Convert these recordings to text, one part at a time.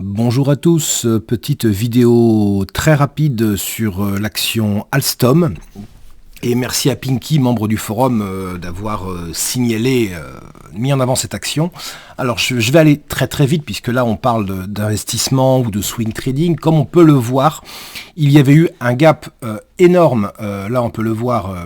Bonjour à tous, petite vidéo très rapide sur l'action Alstom. Et merci à Pinky, membre du forum, d'avoir signalé, mis en avant cette action. Alors je vais aller très très vite puisque là on parle d'investissement ou de swing trading. Comme on peut le voir, il y avait eu un gap énorme, là on peut le voir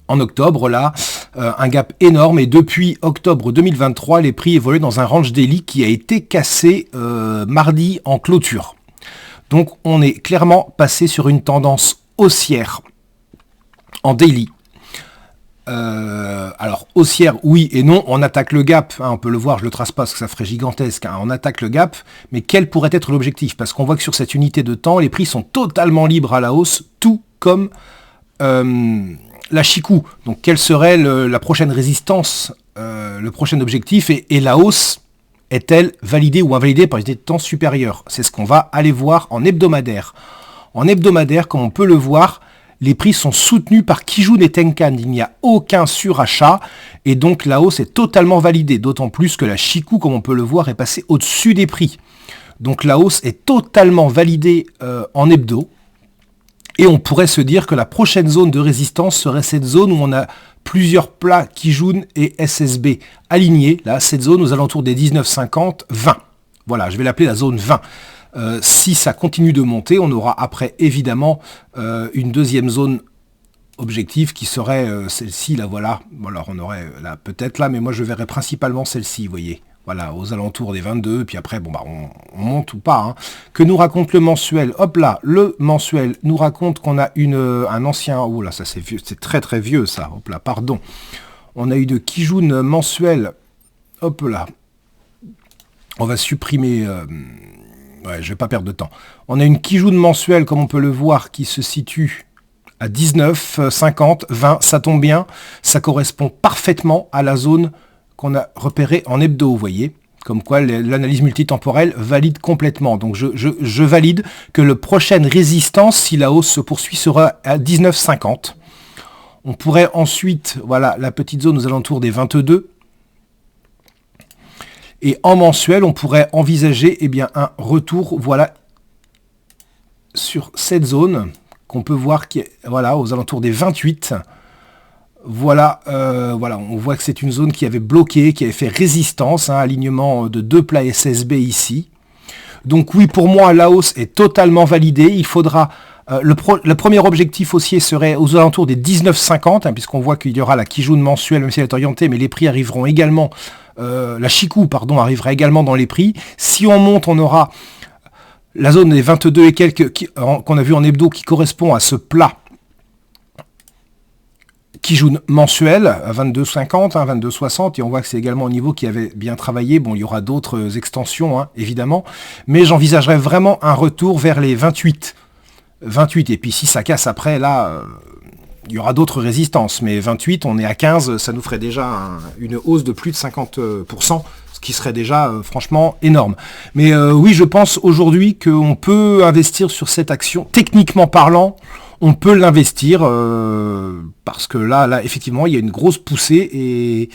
en octobre, là, un gap énorme, et depuis octobre 2023, les prix évoluent dans un range daily qui a été cassé mardi en clôture. Donc on est clairement passé sur une tendance haussière en daily. Alors haussière, oui et non, on attaque le gap, hein, on peut le voir, je le trace pas parce que ça ferait gigantesque, hein, on attaque le gap, mais quel pourrait être l'objectif? Parce qu'on voit que sur cette unité de temps, les prix sont totalement libres à la hausse, tout comme la Chikou. Donc quelle serait la prochaine résistance, le prochain objectif, et la hausse est-elle validée ou invalidée par une unité de temps supérieure? C'est ce qu'on va aller voir en hebdomadaire. En hebdomadaire, comme on peut le voir, les prix sont soutenus par Kijun et Tenkan. Il n'y a aucun surachat et donc la hausse est totalement validée. D'autant plus que la Chikou, comme on peut le voir, est passée au-dessus des prix. Donc la hausse est totalement validée en hebdo. Et on pourrait se dire que la prochaine zone de résistance serait cette zone où on a plusieurs plats Kijun et SSB alignés. Là, cette zone aux alentours des 19,50, 20. Voilà, je vais l'appeler la zone 20. Si ça continue de monter, on aura après évidemment une deuxième zone objective qui serait celle-ci, là, voilà. Bon, alors on aurait là peut-être là, mais moi je verrais principalement celle-ci, vous voyez. Voilà, aux alentours des 22, puis après, bon bah on monte ou pas. Hein. Que nous raconte le mensuel? Hop là, le mensuel nous raconte qu'on a un ancien... Oh là, ça c'est vieux, c'est très très vieux ça. Hop là, pardon. On a eu de Kijun mensuel. Hop là. On va supprimer... Ouais, je vais pas perdre de temps. On a une Kijun mensuelle, comme on peut le voir, qui se situe à 19, 50, 20. Ça tombe bien. Ça correspond parfaitement à la zone qu'on a repérée en hebdo, vous voyez. Comme quoi, l'analyse multitemporelle valide complètement. Donc, je valide que la prochaine résistance, si la hausse se poursuit, sera à 19,50. On pourrait ensuite, voilà, la petite zone aux alentours des 22. Et en mensuel, on pourrait envisager un retour, voilà, sur cette zone qu'on peut voir qui est, voilà, aux alentours des 28. Voilà, voilà, on voit que c'est une zone qui avait bloqué, qui avait fait résistance, hein, alignement de deux plats SSB ici. Donc oui, pour moi, la hausse est totalement validée. Il faudra... le premier objectif haussier serait aux alentours des 19,50, hein, puisqu'on voit qu'il y aura la Kijun mensuelle, même si elle est orientée, mais les prix arriveront également... la Chikou, pardon, arrivera également dans les prix. Si on monte, on aura la zone des 22 et quelques qu'on a vu en hebdo qui correspond à ce plat Kijun mensuel à 22,50, hein, 22,60, et on voit que c'est également au niveau qui avait bien travaillé. Bon, il y aura d'autres extensions, hein, évidemment, mais j'envisagerais vraiment un retour vers les 28. 28, et puis si ça casse après, là... il y aura d'autres résistances, mais 28, on est à 15, ça nous ferait déjà une hausse de plus de 50%, ce qui serait déjà franchement énorme. Mais oui, je pense aujourd'hui qu'on peut investir sur cette action. Techniquement parlant, on peut l'investir, parce que là, effectivement, il y a une grosse poussée,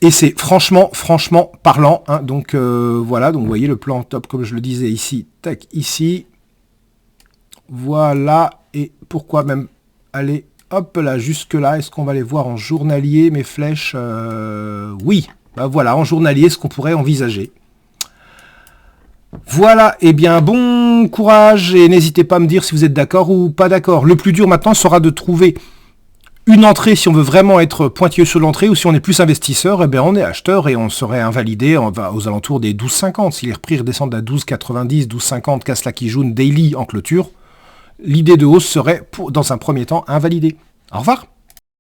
et c'est franchement parlant. Hein, donc voilà, donc vous voyez le plan top, comme je le disais ici, tac, ici. Voilà, et pourquoi même... Allez, hop là, jusque là, est-ce qu'on va les voir en journalier, mes flèches? Oui, bah voilà, en journalier, ce qu'on pourrait envisager. Voilà, et bien bon courage, et n'hésitez pas à me dire si vous êtes d'accord ou pas d'accord. Le plus dur maintenant sera de trouver une entrée si on veut vraiment être pointilleux sur l'entrée, ou si on est plus investisseur, eh bien on est acheteur et on serait invalidé, on va aux alentours des 12,50. Si les prix redescendent à 12,90, 12,50, casse la Kijun daily en clôture, l'idée de hausse serait, dans un premier temps, invalidée. Au revoir.